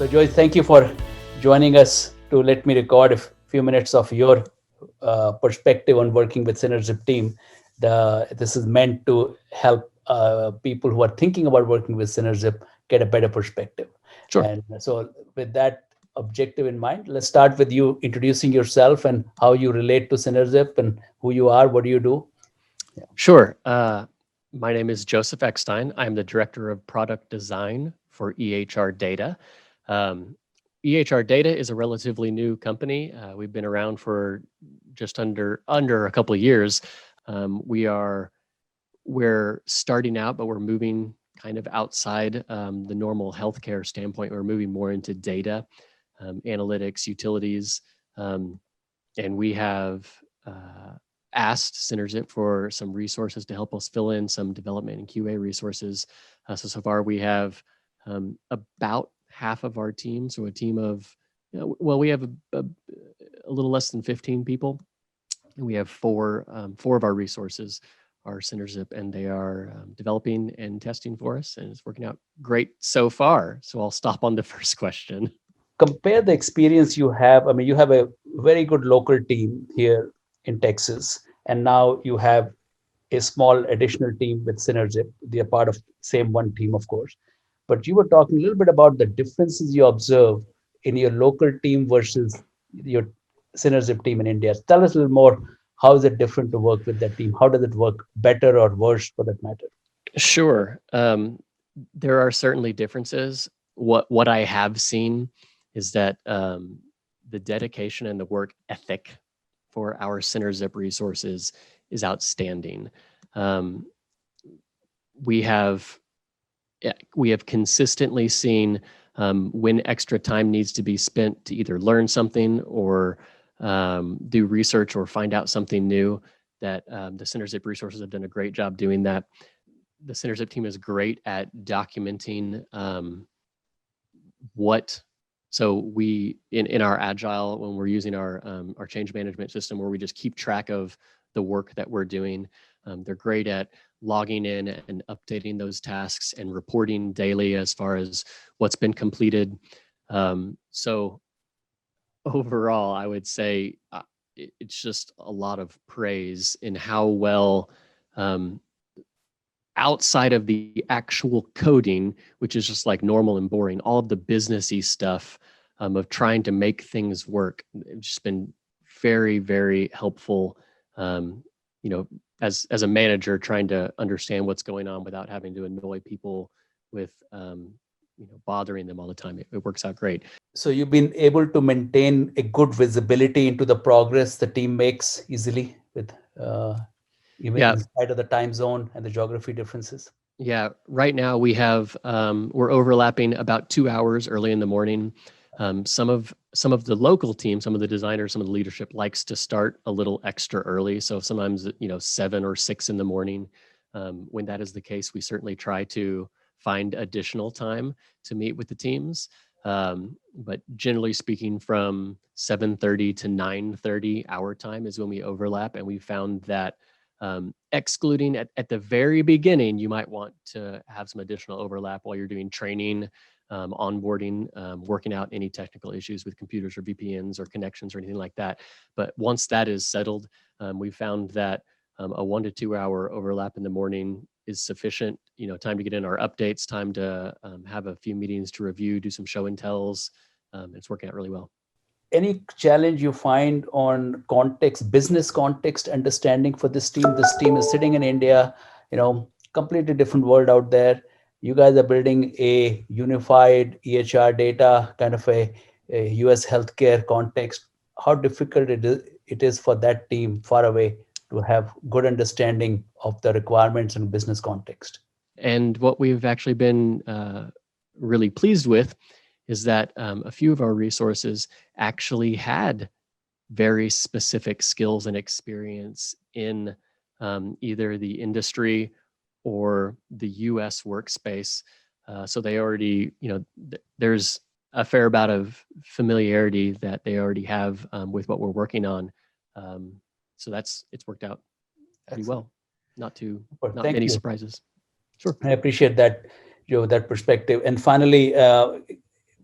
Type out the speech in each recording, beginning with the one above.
So Joy, thank you for joining us to let me record a few minutes of your perspective on working with Synergip team. This is meant to help people who are thinking about working with Synergip get a better perspective. Sure. And so with that objective in mind, let's start with you introducing yourself and how you relate to Synergip and who you are, what do you do? Yeah. Sure. My name is Joseph Eckstein. I'm the Director of Product Design for EHR Data. Um, EHR Data is a relatively new company. We've been around for just under a couple of years. We're starting out, but we're moving kind of outside the normal healthcare standpoint. We're moving more into data, analytics, utilities, and we have asked Synergip for some resources to help us fill in some development and QA resources. So far we have about half of our team, so a team of, we have a little less than 15 people. And we have four of our resources are Synergip, and they are developing and testing for us, and it's working out great so far. So I'll stop on the first question. Compare the experience you have. I mean, you have a very good local team here in Texas, and now you have a small additional team with Synergip. They are part of same one team, of course. But you were talking a little bit about the differences you observe in your local team versus your Synergip team in India. Tell us a little more. How is it different to work with that team? How does it work better or worse for that matter? Sure. There are certainly differences. What I have seen is that the dedication and the work ethic for our Synergip resources is outstanding. Um, we have consistently seen when extra time needs to be spent to either learn something or do research or find out something new, that the Synergip resources have done a great job doing that. The Synergip team is great at documenting so we in our agile, when we're using our change management system, where we just keep track of the work that we're doing, they're great at logging in and updating those tasks and reporting daily as far as what's been completed. So overall, I would say it's just a lot of praise in how well, outside of the actual coding, which is just like normal and boring, all of the businessy stuff of trying to make things work, it's just been very, very helpful. As a manager, trying to understand what's going on without having to annoy people with bothering them all the time. It works out great. So you've been able to maintain a good visibility into the progress the team makes easily with even Yeah. in spite of the time zone and the geography differences. Yeah, right now we have we're overlapping about 2 hours early in the morning. Some of the local team, some of the designers, some of the leadership likes to start a little extra early. So sometimes 7 or 6 in the morning. When that is the case, we certainly try to find additional time to meet with the teams. But generally speaking, from 7:30 to 9:30 our time is when we overlap, and we found that excluding at the very beginning, you might want to have some additional overlap while you're doing training, onboarding, working out any technical issues with computers or VPNs or connections or anything like that. But once that is settled, we found that a 1 to 2 hour overlap in the morning is sufficient. Time to get in our updates, time to have a few meetings to review, do some show and tells. It's working out really well. Any challenge you find on context, business context understanding for this team? This team is sitting in India, completely different world out there. You guys are building a unified EHR data, kind of a US healthcare context. How difficult it is for that team far away to have good understanding of the requirements and business context? And what we've actually been really pleased with is that a few of our resources actually had very specific skills and experience in either the industry or the US workspace. So they already, there's a fair amount of familiarity that they already have with what we're working on. So it's worked out pretty well. Not Thank many you. surprises. Sure. I appreciate that, that perspective. And finally,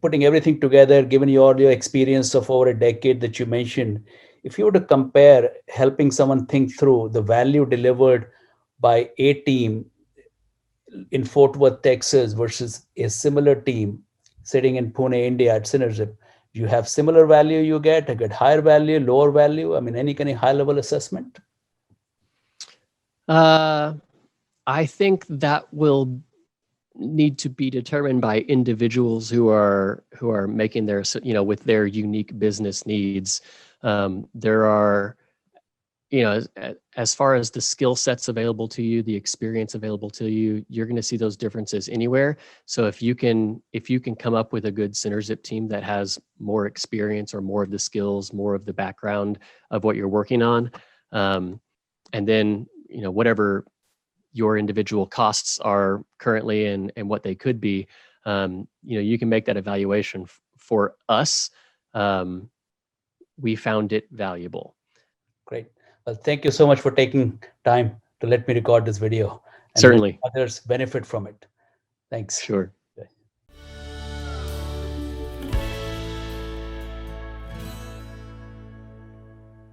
putting everything together, given all your experience of over a decade that you mentioned, if you were to compare helping someone think through the value delivered by a team in Fort Worth, Texas, versus a similar team sitting in Pune, India at Synergip, you have similar value you get higher value, lower value? I mean, any kind of high level assessment? Uh, I think that will need to be determined by individuals who are making their, with their unique business needs. There are, as far as the skill sets available to you, the experience available to you, you're going to see those differences anywhere. So if you can come up with a good Synerzip team that has more experience or more of the skills, more of the background of what you're working on, and then whatever your individual costs are currently and what they could be, you can make that evaluation. For us, um, we found it valuable. Great. Well, thank you so much for taking time to let me record this video and let Certainly. others benefit from it. Thanks. Sure.